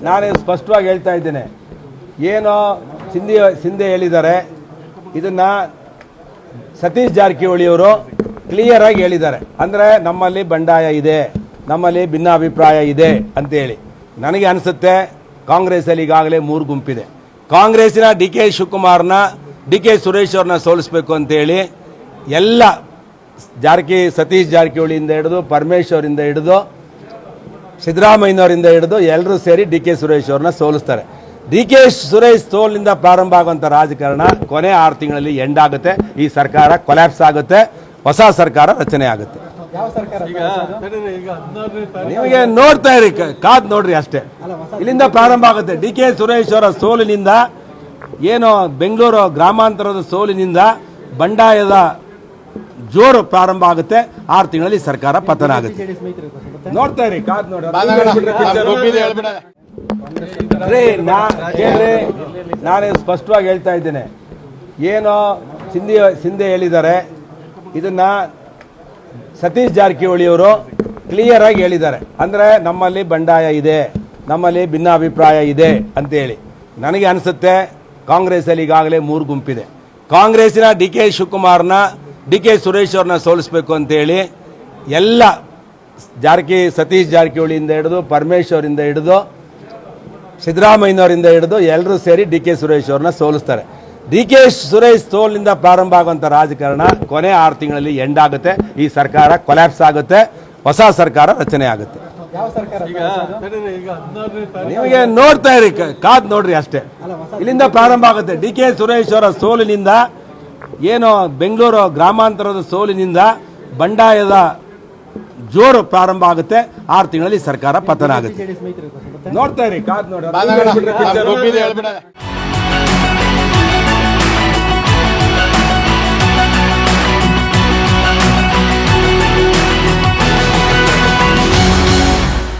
ನಾನು ಸ್ಪಷ್ಟವಾಗಿ ಹೇಳ್ತಾ ಇದ್ದೇನೆ. ಏನೋ ಸಿಂಧೆ ಹೇಳಿದ್ದಾರೆ, ಇದನ್ನ ಸತೀಶ್ ಜಾರಕಿಹೊಳಿ ಅವರು ಕ್ಲಿಯರ್ ಆಗಿ ಹೇಳಿದ್ದಾರೆ. ಅಂದ್ರೆ ನಮ್ಮಲ್ಲಿ ಬಂಡಾಯ ಇದೆ, ನಮ್ಮಲ್ಲಿ ಭಿನ್ನಾಭಿಪ್ರಾಯ ಇದೆ ಅಂತೇಳಿ. ನನಗೆ ಅನಿಸುತ್ತೆ ಕಾಂಗ್ರೆಸ್ ಅಲ್ಲಿ ಈಗಾಗಲೇ 3 ಗುಂಪಿದೆ. ಕಾಂಗ್ರೆಸ್ಸಿನ DK ಶಿವಕುಮಾರ್ನ, DK ಸುರೇಶ್ ಅವ್ರನ್ನ ಸೋಲಿಸಬೇಕು ಅಂತೇಳಿ ಎಲ್ಲ ಸತೀಶ್ ಜಾರಕಿಹೊಳಿಯಿಂದ ಹಿಡಿದು, ಪರಮೇಶ್ವರಿಂದ ಹಿಡಿದು, ಸಿದ್ದರಾಮಯ್ಯನವರಿಂದ ಹಿಡಿದು ಎಲ್ಲರೂ ಸೇರಿ DK ಸುರೇಶ್ ಅವ್ರನ್ನ ಸೋಲಿಸ್ತಾರೆ. DK ಸುರೇಶ್ ಸೋಲಿನಿಂದ ಪ್ರಾರಂಭ ಆಗುವಂಥ ರಾಜಕಾರಣ ಕೊನೆ 6 ತಿಂಗಳಲ್ಲಿ ಎಂಡ್ ಆಗುತ್ತೆ. ಈ ಸರ್ಕಾರ ಕೊಲ್ಯಾಪ್ಸ್ ಆಗುತ್ತೆ, ಹೊಸ ಸರ್ಕಾರ ರಚನೆ ಆಗುತ್ತೆ. ನಿಮಗೆ ನೋಡ್ತಾ ಇರಿ, ಕಾದ್ ನೋಡ್ರಿ ಅಷ್ಟೇ. ಇಲ್ಲಿಂದ ಪ್ರಾರಂಭ ಆಗುತ್ತೆ. DK ಸುರೇಶ್ ಅವರ ಸೋಲಿನಿಂದ, ಏನು ಬೆಂಗಳೂರು ಗ್ರಾಮಾಂತರದ ಸೋಲಿನಿಂದ ಬಂಡಾಯದ ಜೋರು ಪ್ರಾರಂಭ ಆಗುತ್ತೆ. 6 ತಿಂಗಳಲ್ಲಿ ಸರ್ಕಾರ ಪತನ ಆಗುತ್ತೆ. ನೋಡ್ತಾ ಇರಿ, ಕಾದ್ ನೋಡ್ರಿ. ನಾನು ಸ್ಪಷ್ಟವಾಗಿ ಹೇಳ್ತಾ ಇದ್ದೇನೆ. ಏನೋ ಸಿಂಧೆ ಹೇಳಿದ್ದಾರೆ, ಇದನ್ನ ಸತೀಶ್ ಜಾರಕಿಹೊಳಿ ಅವರು ಕ್ಲಿಯರ್ ಆಗಿ ಹೇಳಿದ್ದಾರೆ. ಅಂದ್ರೆ ನಮ್ಮಲ್ಲಿ ಬಂಡಾಯ ಇದೆ, ನಮ್ಮಲ್ಲಿ ಭಿನ್ನಾಭಿಪ್ರಾಯ ಇದೆ ಅಂತೇಳಿ. ನನಗೆ ಅನಿಸುತ್ತೆ ಕಾಂಗ್ರೆಸ್ ಅಲ್ಲಿ ಈಗಾಗಲೇ 3 ಗುಂಪಿದೆ. ಕಾಂಗ್ರೆಸ್ಸಿನ DK ಶಿವಕುಮಾರ್ನ, DK ಸುರೇಶ್ ಅವ್ರನ್ನ ಸೋಲಿಸಬೇಕು ಅಂತೇಳಿ ಎಲ್ಲ ಸತೀಶ್ ಜಾರಕಿಹೊಳಿಯಿಂದ ಹಿಡಿದು, ಪರಮೇಶ್ವರಿಂದ ಹಿಡಿದು, ಸಿದ್ದರಾಮಯ್ಯನವರಿಂದ ಹಿಡಿದು ಎಲ್ಲರೂ ಸೇರಿ DK ಸುರೇಶ್ ಅವ್ರನ್ನ ಸೋಲಿಸ್ತಾರೆ. DK ಸುರೇಶ್ ಸೋಲಿನಿಂದ ಪ್ರಾರಂಭ ಆಗುವಂಥ ರಾಜಕಾರಣ ಕೊನೆ 6 ತಿಂಗಳಲ್ಲಿ ಎಂಡ್ ಆಗುತ್ತೆ. ಈ ಸರ್ಕಾರ ಕೊಲ್ಯಾಪ್ಸ್ ಆಗುತ್ತೆ, ಹೊಸ ಸರ್ಕಾರ ರಚನೆ ಆಗುತ್ತೆ. ನಿಮಗೆ ನೋಡ್ತಾ ಇರಿ, ಕಾದ್ ನೋಡ್ರಿ ಅಷ್ಟೇ. ಇಲ್ಲಿಂದ ಪ್ರಾರಂಭ ಆಗುತ್ತೆ. DK ಸುರೇಶ್ ಅವರ ಸೋಲಿನಿಂದ, ಏನು ಬೆಂಗಳೂರು ಗ್ರಾಮಾಂತರದ ಸೋಲಿನಿಂದ ಬಂಡಾಯದ ಜೋರು ಪ್ರಾರಂಭ ಆಗುತ್ತೆ. 6 ತಿಂಗಳಲ್ಲಿ ಸರ್ಕಾರ ಪತನ ಆಗುತ್ತೆ. ನೋಡ್ತಾ ಇರಿ, ಕಾದ್ ನೋಡ್ರಿ.